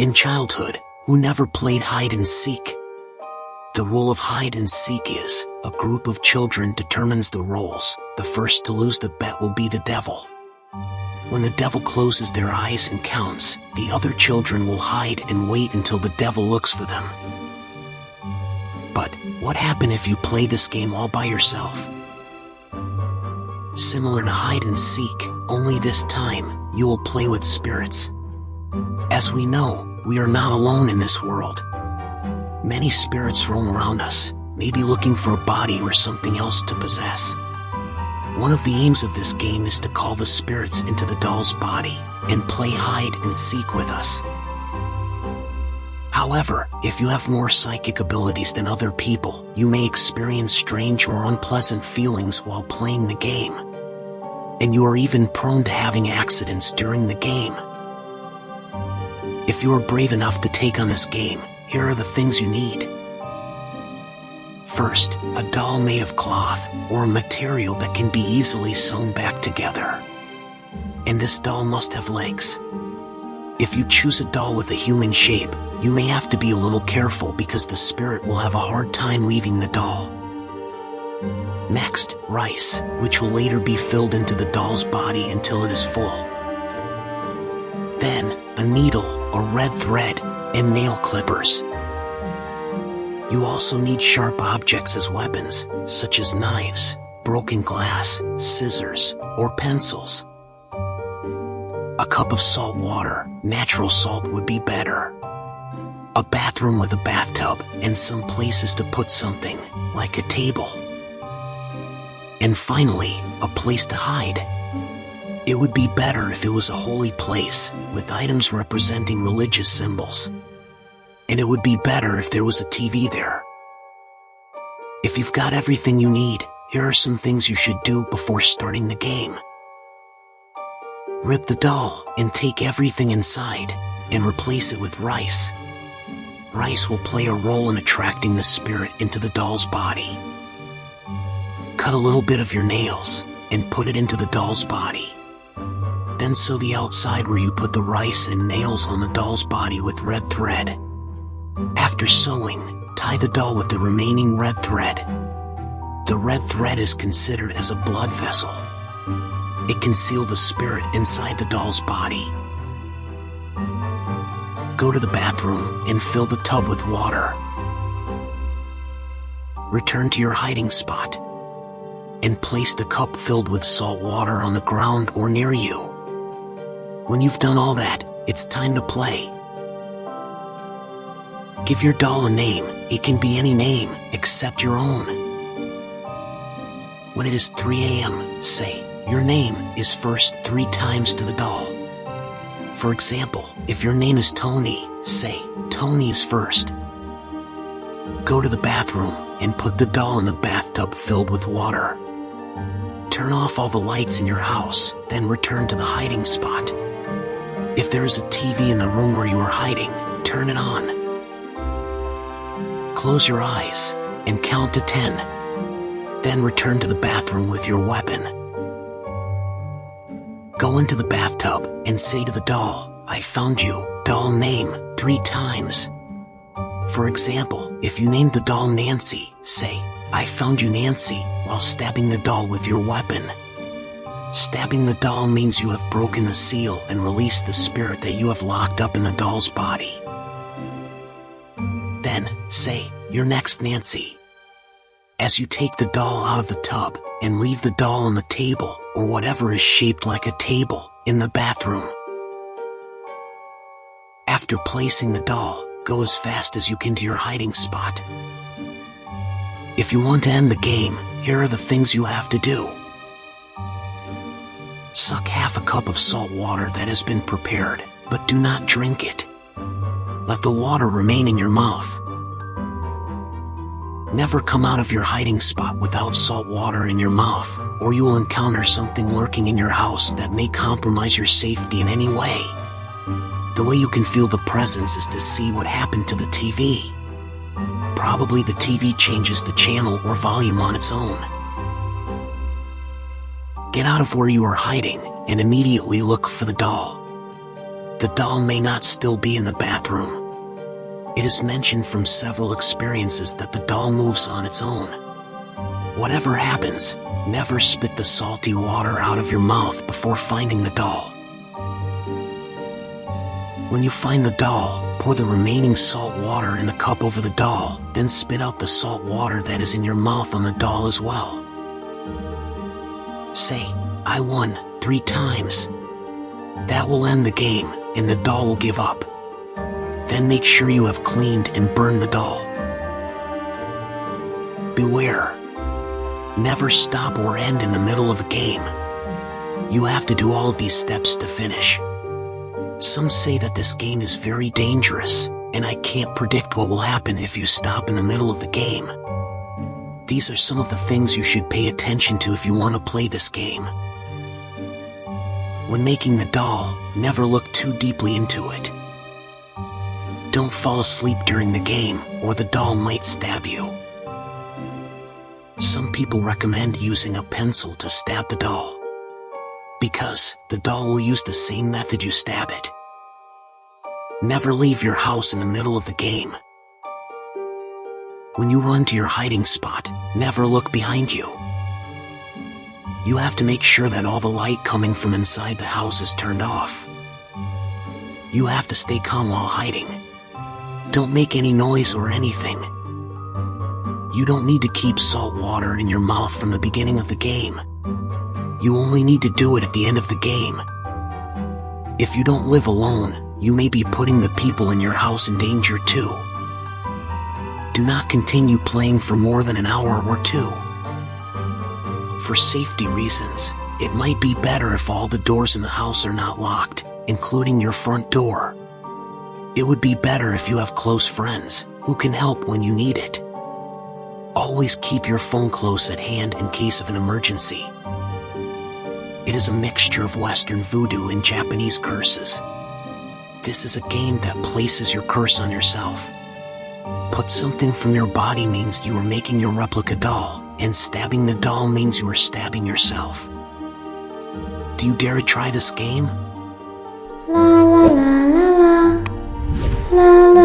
In childhood, who never played hide and seek? The rule of hide and seek is, a group of children determines the roles. The first to lose the bet will be the devil. When the devil closes their eyes and counts, the other children will hide and wait until the devil looks for them. But, what happens if you play this game all by yourself? Similar to hide and seek, only this time, you will play with spirits. As we know, we are not alone in this world. Many spirits roam around us, maybe looking for a body or something else to possess. One of the aims of this game is to call the spirits into the doll's body and play hide and seek with us. However, if you have more psychic abilities than other people, you may experience strange or unpleasant feelings while playing the game. And you are even prone to having accidents during the game. If you are brave enough to take on this game, here are the things you need. First, a doll made of cloth or a material that can be easily sewn back together. And this doll must have legs. If you choose a doll with a human shape, you may have to be a little careful because the spirit will have a hard time leaving the doll. Next, rice, which will later be filled into the doll's body until it is full. Then, a needle, a red thread, and nail clippers. You also need sharp objects as weapons, such as knives, broken glass, scissors, or pencils. A cup of salt water, natural salt would be better. A bathroom with a bathtub, and some places to put something, like a table. And finally, a place to hide. It would be better if it was a holy place, with items representing religious symbols. And it would be better if there was a TV there. If you've got everything you need, here are some things you should do before starting the game. Rip the doll and take everything inside, and replace it with rice. Rice will play a role in attracting the spirit into the doll's body. Cut a little bit of your nails, and put it into the doll's body. Then sew the outside where you put the rice and nails on the doll's body with red thread. After sewing, tie the doll with the remaining red thread. The red thread is considered as a blood vessel. It can seal the spirit inside the doll's body. Go to the bathroom and fill the tub with water. Return to your hiding spot and place the cup filled with salt water on the ground or near you. When you've done all that, it's time to play. Give your doll a name. It can be any name except your own. When it is 3 a.m., say, your name is first 3 times to the doll. For example, if your name is Tony, say, Tony is first. Go to the bathroom and put the doll in the bathtub filled with water. Turn off all the lights in your house, then return to the hiding spot. If there is a TV in the room where you are hiding, turn it on. Close your eyes and count to 10. Then return to the bathroom with your weapon. Go into the bathtub and say to the doll, I found you, doll name, 3 times. For example, if you named the doll Nancy, say, I found you Nancy, while stabbing the doll with your weapon. Stabbing the doll means you have broken the seal and released the spirit that you have locked up in the doll's body. Then, say, you're next Nancy. As you take the doll out of the tub and leave the doll on the table or whatever is shaped like a table in the bathroom. After placing the doll, go as fast as you can to your hiding spot. If you want to end the game, here are the things you have to do. Suck half a cup of salt water that has been prepared, but do not drink it. Let the water remain in your mouth. Never come out of your hiding spot without salt water in your mouth, or you will encounter something lurking in your house that may compromise your safety in any way. The way you can feel the presence is to see what happened to the TV. Probably the TV changes the channel or volume on its own. Get out of where you are hiding and immediately look for the doll. The doll may not still be in the bathroom. It is mentioned from several experiences that the doll moves on its own. Whatever happens, never spit the salty water out of your mouth before finding the doll. When you find the doll, pour the remaining salt water in the cup over the doll, then spit out the salt water that is in your mouth on the doll as well. Say, "I won," 3 times. That will end the game, and the doll will give up. Then make sure you have cleaned and burned the doll. Beware. Never stop or end in the middle of a game. You have to do all of these steps to finish. Some say that this game is very dangerous, and I can't predict what will happen if you stop in the middle of the game. These are some of the things you should pay attention to if you want to play this game. When making the doll, never look too deeply into it. Don't fall asleep during the game, or the doll might stab you. Some people recommend using a pencil to stab the doll, because the doll will use the same method you stab it. Never leave your house in the middle of the game. When you run to your hiding spot, never look behind you. You have to make sure that all the light coming from inside the house is turned off. You have to stay calm while hiding. Don't make any noise or anything. You don't need to keep salt water in your mouth from the beginning of the game. You only need to do it at the end of the game. If you don't live alone, you may be putting the people in your house in danger too. Do not continue playing for more than an hour or 2. For safety reasons, it might be better if all the doors in the house are not locked, including your front door. It would be better if you have close friends who can help when you need it. Always keep your phone close at hand in case of an emergency. It is a mixture of Western voodoo and Japanese curses. This is a game that places your curse on yourself. Put something from your body means you are making your replica doll, and stabbing the doll means you are stabbing yourself. Do you dare try this game? La la la la la la.